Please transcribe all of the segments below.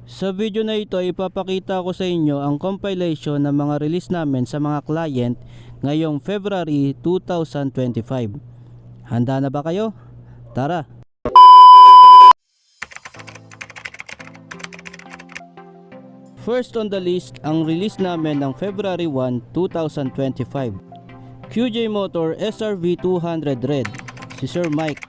Sa video na ito ay ipapakita ko sa inyo ang compilation ng mga release namin sa mga client ngayong February 2025. Handa na ba kayo? Tara! First on the list ang release namin ng February 1, 2025. QJ Motor SRV 200 Red, si Sir Mike.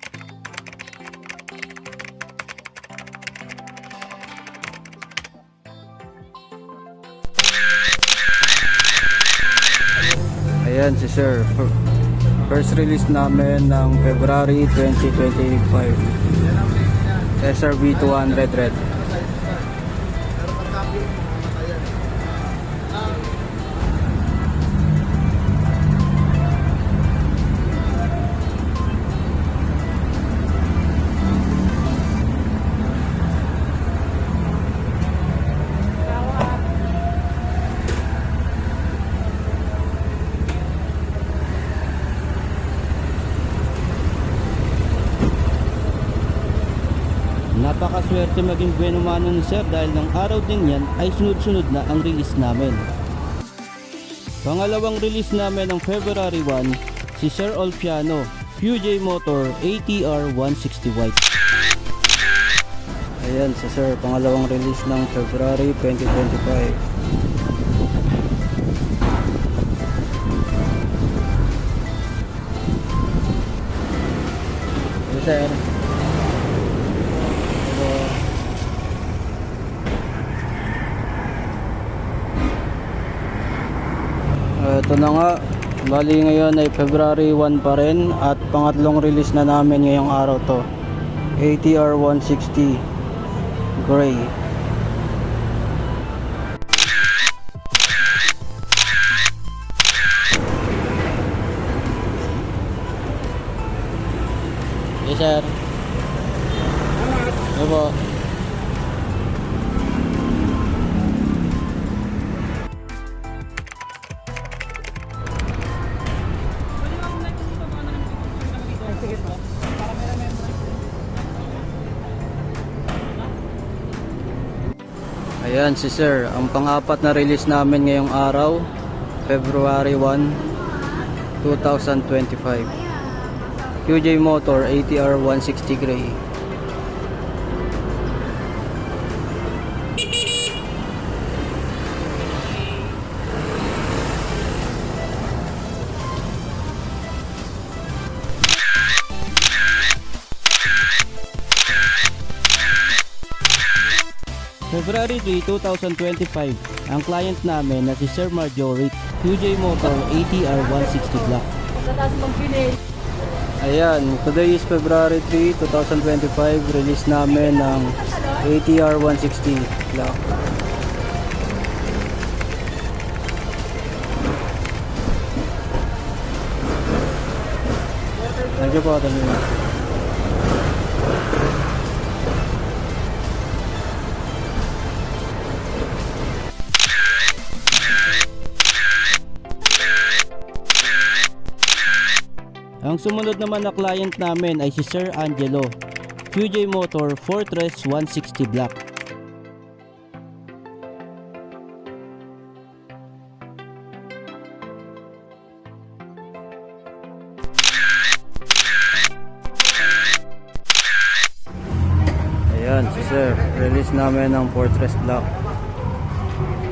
Ayan si Sir, first release namin ng February 2025, SRV 200 Red. Napakaswerte maging buweno mano ni Sir dahil ng araw din yan ay sunod-sunod na ang release namin. Pangalawang release namin ng February 1, si Sir Olpiano, QJ Motor ATR 160 White. Ayan si Sir, pangalawang release ng February 2025. Sir, ito na nga, bali ngayon ay February 1 pa rin at pangatlong release na namin ngayong araw to, ATR 160 Gray. Yes sir. Ano po? Ayan si Sir, ang pang-apat na release namin ngayong araw, February 1, 2025. QJ Motor ATR 160 Gray. February 3, 2025, ang client namin na si Sir Marjorie, QJ Motor ATR 160 Black. Ayan, today is February 3, 2025, release namin ng ATR 160 Black. Thank you po, Ang sumunod naman na client namin ay si Sir Angelo, QJ Motor Fortress 160 Black. Ayan si Sir, release namin ng Fortress Black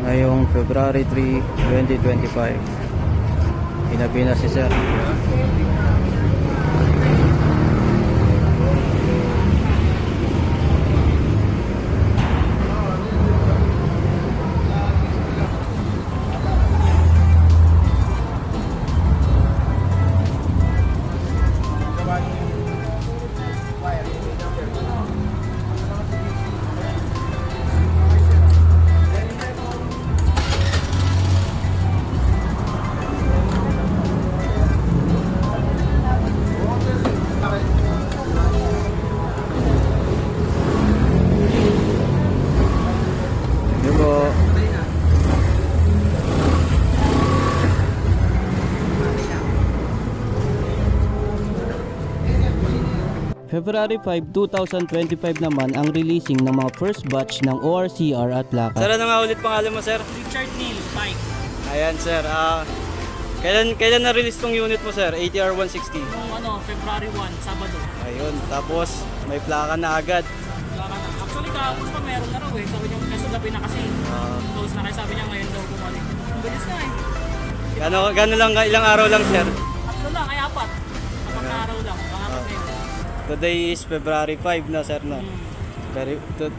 ngayong February 3, 2025. Hinabi na si Sir. February 5, 2025 naman ang releasing ng mga first batch ng ORCR at Lakas. Sir, ano nga ulit pangalan mo, sir? Richard Neil, Pike. Ayan, sir. Kailan na-release tong unit mo, sir? ATR 160. Noong February 1, Sabado. Ayun, tapos may plaka na agad. Wala ka na. Actually, kahapon pa meron na raw eh. Sabi niya, kaso gabi na kasi. Close na kayo, sabi niya ngayon daw bumalik. Ang bilis na eh. Gano'n lang, ilang araw lang, sir? Tatlo lang, ay apat. Apat na araw lang. Pangapat na yun. Today is February 5 na, sir, no?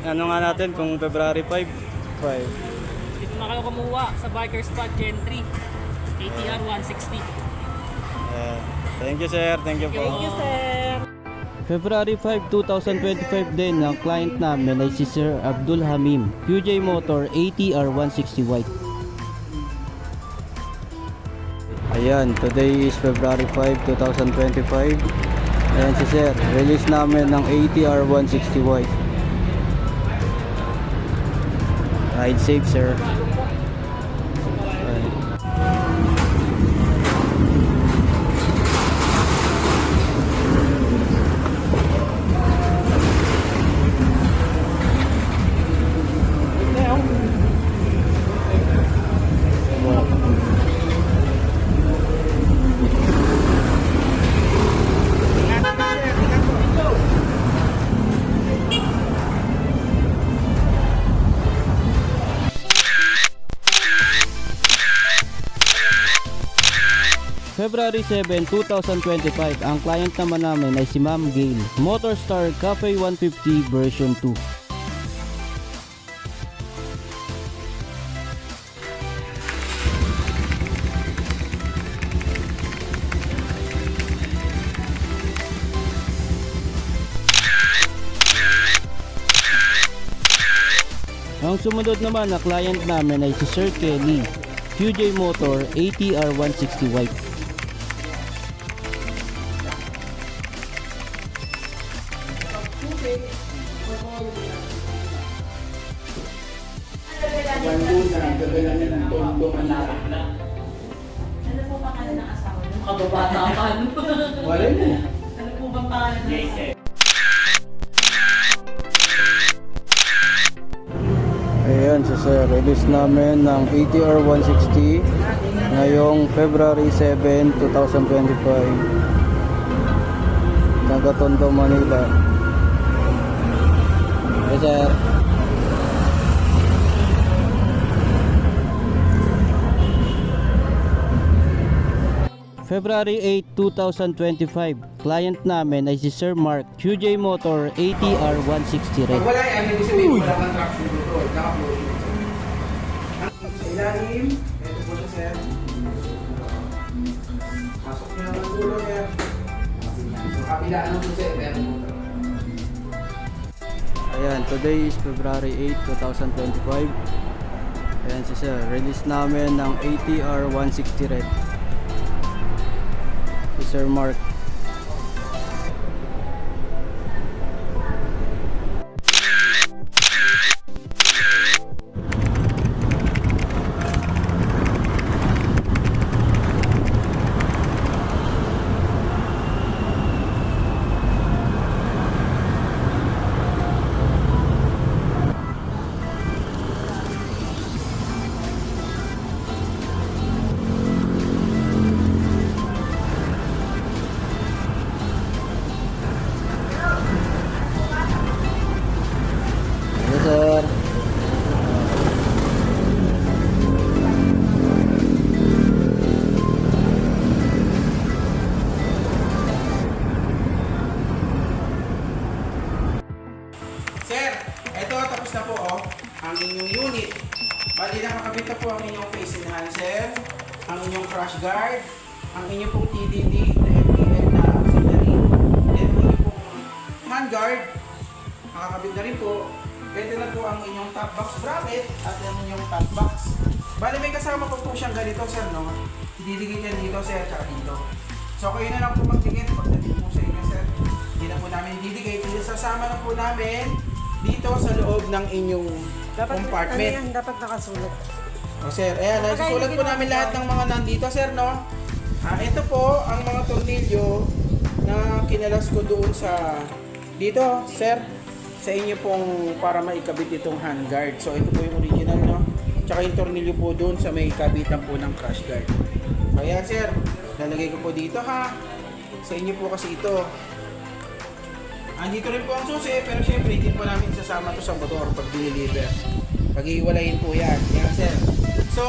Ano nga natin kung February 5? 5. Dito na kayo kumuha sa Biker Spot Gen 3. ATR 160. Thank you, sir. Thank you po. Thank you, sir. February 5, 2025 din ang client namin ay si Sir Abdul Hamim, QJ Motor ATR 160 White. Ayan, today is February 5, 2025. Ayan si Sir, release namin ng ATR 160 White. Ride safe, sir. February 7, 2025, ang client naman namin ay si Ma'am Gail, Motorstar Cafe 150 version 2. Ang sumunod naman na client namin ay si Sir Kelly, QJ Motor ATR 160 White. Ano po pangalan ng asawa niyo? Makababata ka ano? Wala mo. Ano po bang pangalan ng asawa? Ayan, so sir, release namin ng ATR 160 ngayong February 7, 2025 taga Tondo, Manila. Yes, sir. February 8, 2025, client namin ay si Sir Mark, QJ Motor ATR 160 Red. Pag wala yan, ibig sabihin wala kang traction control. Naka-floating. Sa ilalim, ito po siya, sir. Pasok niyo ang dulo, sir. So, kapilaan po, sir. Meron po. Ayan, today is February 8, 2025. Ayan si Sir, release namin ng ATR 160 Red. Si Sir Mark. Yes, sir. Sir, ito tapos na po, oh. Ang inyong unit. Bali, nakakabit na po ang inyong face enhancer, ang inyong crash guard, ang inyong pong TDD, na FPL na auxiliary, then ang inyong pong handguard, nakakabit na rin po. Ito na po ang inyong top box bracket at ang inyong top box. Bali, may kasama po siyang ganito, sir, no? Didikit yan dito, sir, tsaka dito. So, kayo na lang po magdikit pagdating po sa inyo, sir. Hindi na po namin didikit. Sasama na po namin dito sa loob ng inyong compartment. Ano yan? Dapat nakasulat. O sir, ayan, nasusulat po namin lahat ng mga nandito, sir, no? Ito po ang mga tornilyo na kinalas ko doon sa Dito, sir, sa inyo pong para maikabit itong handguard. So, ito po yung original, no? Tsaka yung tornilyo po doon sa may kabitan po ng crash guard. So, ayan, sir. Lalagay ko po dito, ha? Sa inyo po kasi ito. Andito rin po ang susi, pero syempre, hindi po namin sasama to sa motor pag deliver. Pag-iwalayin po yan. Yan, sir. So,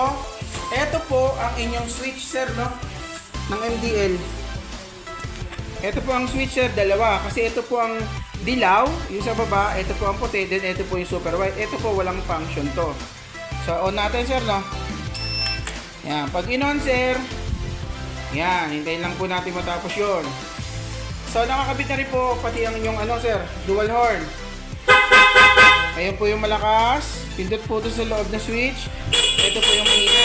eto po ang inyong switch, sir, no? Ng MDL. Ito po ang switch, sir, dalawa. Kasi ito po ang dilaw, yung sa baba, ito po ang puti, then ito po yung super white. Ito po walang function to. So, on natin, sir, no? Yan. Pag in-on, sir, yan. Hintayin lang po natin matapos yun. So, nakakabit na rin po pati ang inyong, ano, sir, dual horn. Ayan po yung malakas. Pindot po ito sa loob na switch. Ito po yung mahina.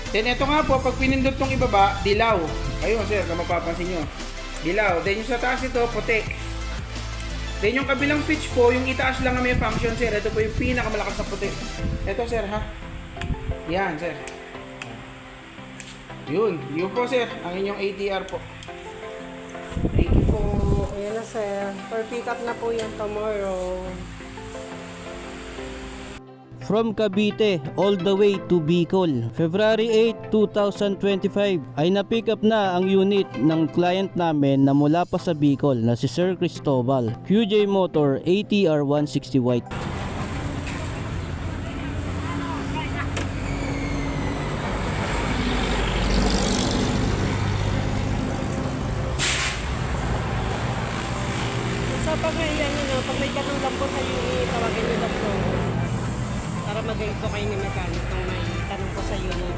Then, ito nga po, pag pinindot tong ibaba, dilaw. Ayun, sir, kung mapapansin nyo. Dilaw. Then, yung sa taas ito, puti. Then, yung kabilang switch po, yung itaas lang na may function, sir. Ito po yung pinakamalakas na puti. Ito, sir, ha? Yan, sir. Yun. Yun po, sir. Ang inyong ATR po. Thank you po. Ayan na sir. For pick up na po yan tomorrow. From Cavite all the way to Bicol, February 8, 2025 ay na-pick up na ang unit ng client namin na mula pa sa Bicol na si Sir Cristobal, QJ Motor ATR 160 White. So pag may pag may katulad po sa unit, tawagin nyo lang po. Para mag-guide po kayo ni mechanic kung may tanong po sa unit.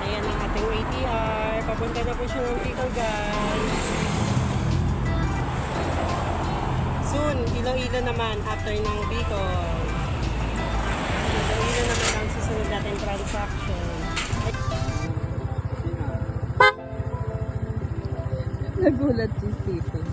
Ayan ang ating ATR. Papunta na po siya ng Bicol, guys. Soon, Iloilo naman after ng Bicol. Iloilo naman ang susunod natin transaction. Nagulat si Stephen.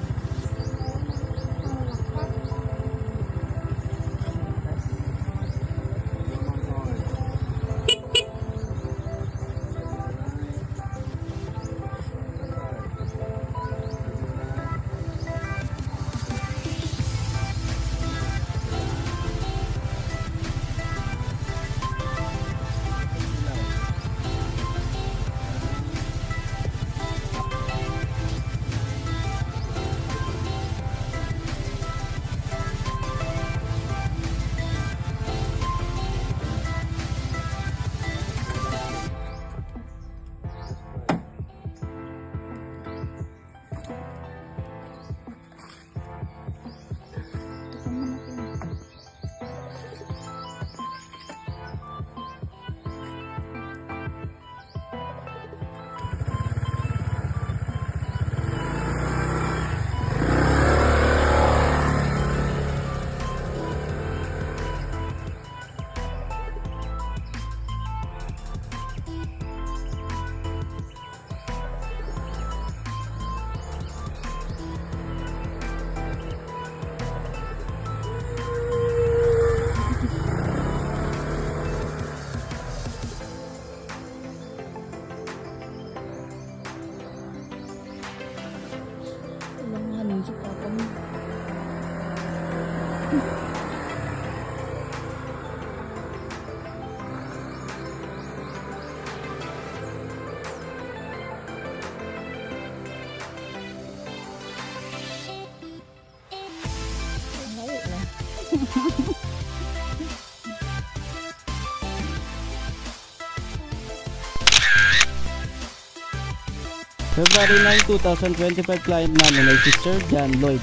February 9, 2025 client namin ay si Sir John Lloyd.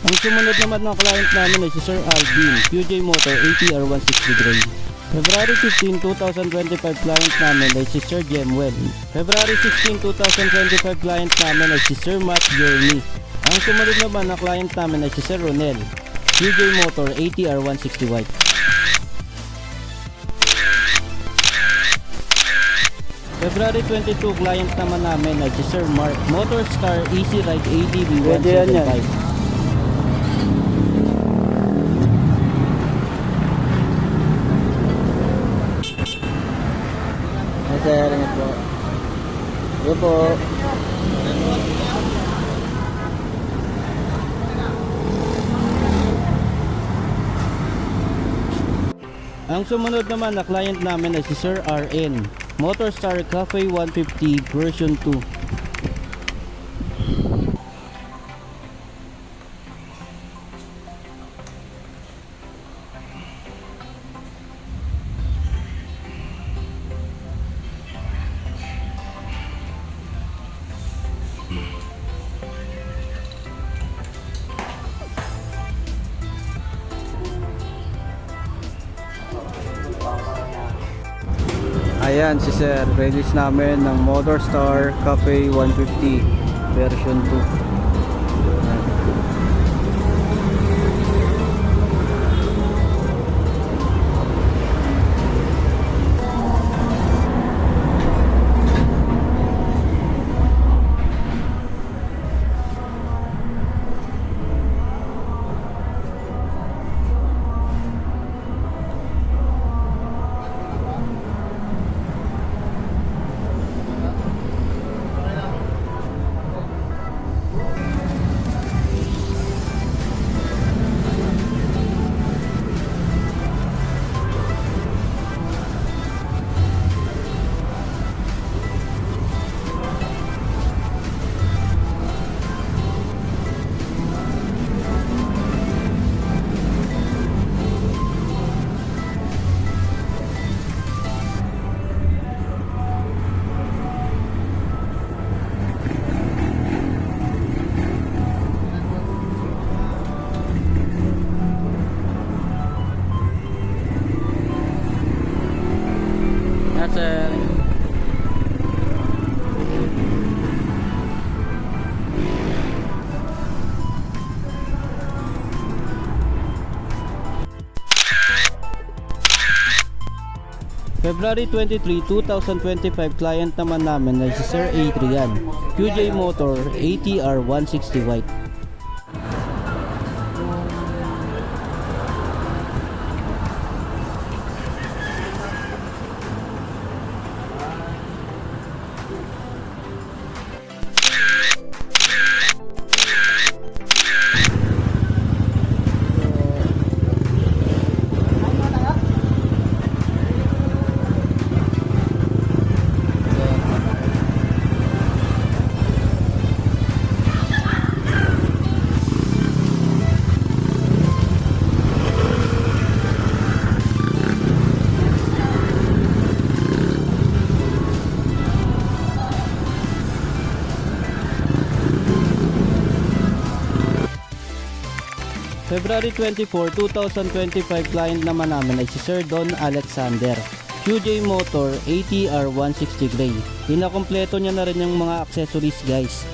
Ang sumunod naman ng client namin ay si Sir Alvin, QJ Motor ATR 160 Gray. February 15, 2025 client namin ay si Sir Jemuel. February 16, 2025 client namin ay si Sir Matt Journey. Ang sumunod naman ng client namin ay si Sir Ronel, QJ Motor ATR 160 White. February 22, client naman namin ay si Sir Mark, Motorstar Easy Ride ADB 175. Sir, ingat po. Yo po. Ang sumunod naman na client namin ay si Sir RN, Motorstar Cafe 150 version 2. Ayan si Sir, release namin ng Motorstar Cafe 150 version 2. That's it. February 23, 2025 client naman namin ay si Sir Adrian, QJ Motor ATR 160 White. February 24, 2025 client naman namin ay si Sir Don Alexander, QJ Motor ATR 160 Gray. Pinakompleto niya na rin yung mga accessories guys.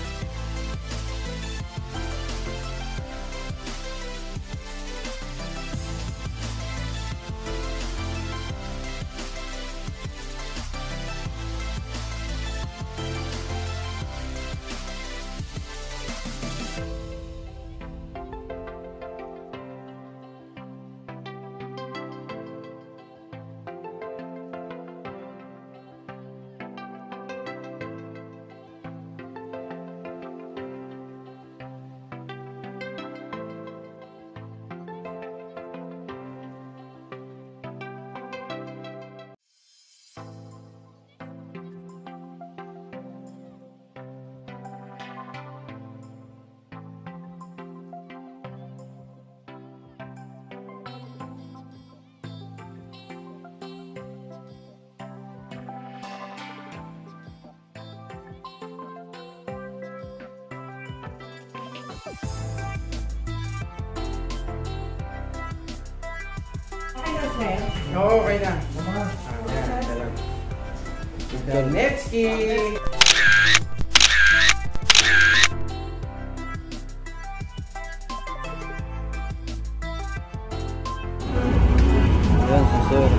Oo, okay na. Ayan, talaga. Donetsky! Ayan si Sir.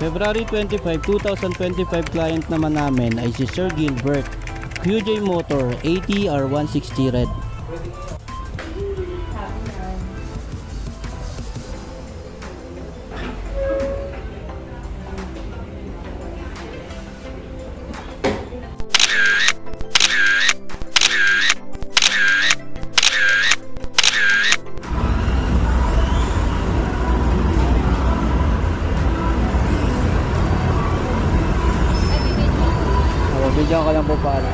February 25, 2025 client naman namin ay si Sir Gilbert, QJ Motor ATR160 Red. Bigyan ka lang po pala.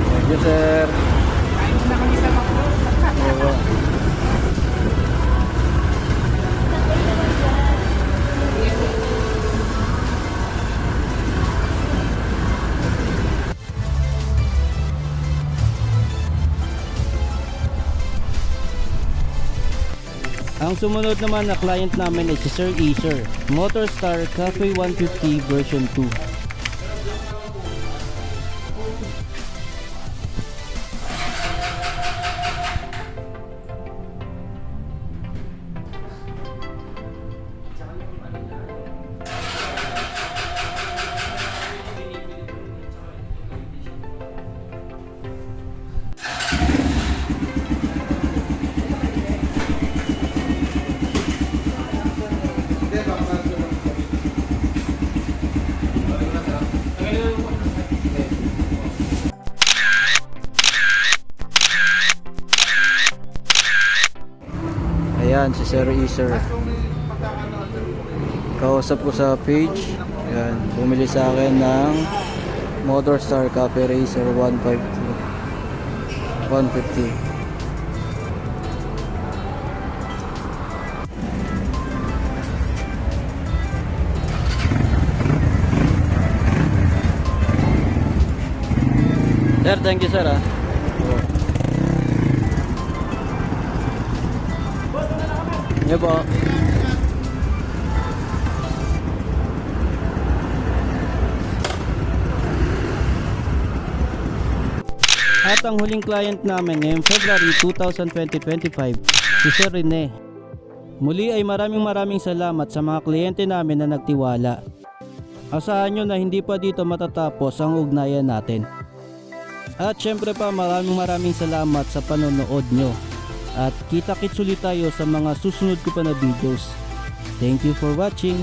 Thank you, sir. Kain na kami sa McDo. Oo. Ang sumunod naman na client namin ay si Sir Acer, Motorstar Cafe 150 version 2. Ayan, si Sir Acer. Kausap ko sa page. Ayan, bumili sa akin ng Motorstar Cafe Racer 150. Sir, thank you sir ah. Yo po. At ang huling client namin ngayong February 2025, si Sir Rene. Muli ay maraming salamat sa mga kliyente namin na nagtiwala. Asahan nyo na hindi pa dito matatapos ang ugnayan natin. At syempre pa maraming salamat sa panonood nyo. At kita-kits ulit tayo sa mga susunod ko pa na videos. Thank you for watching.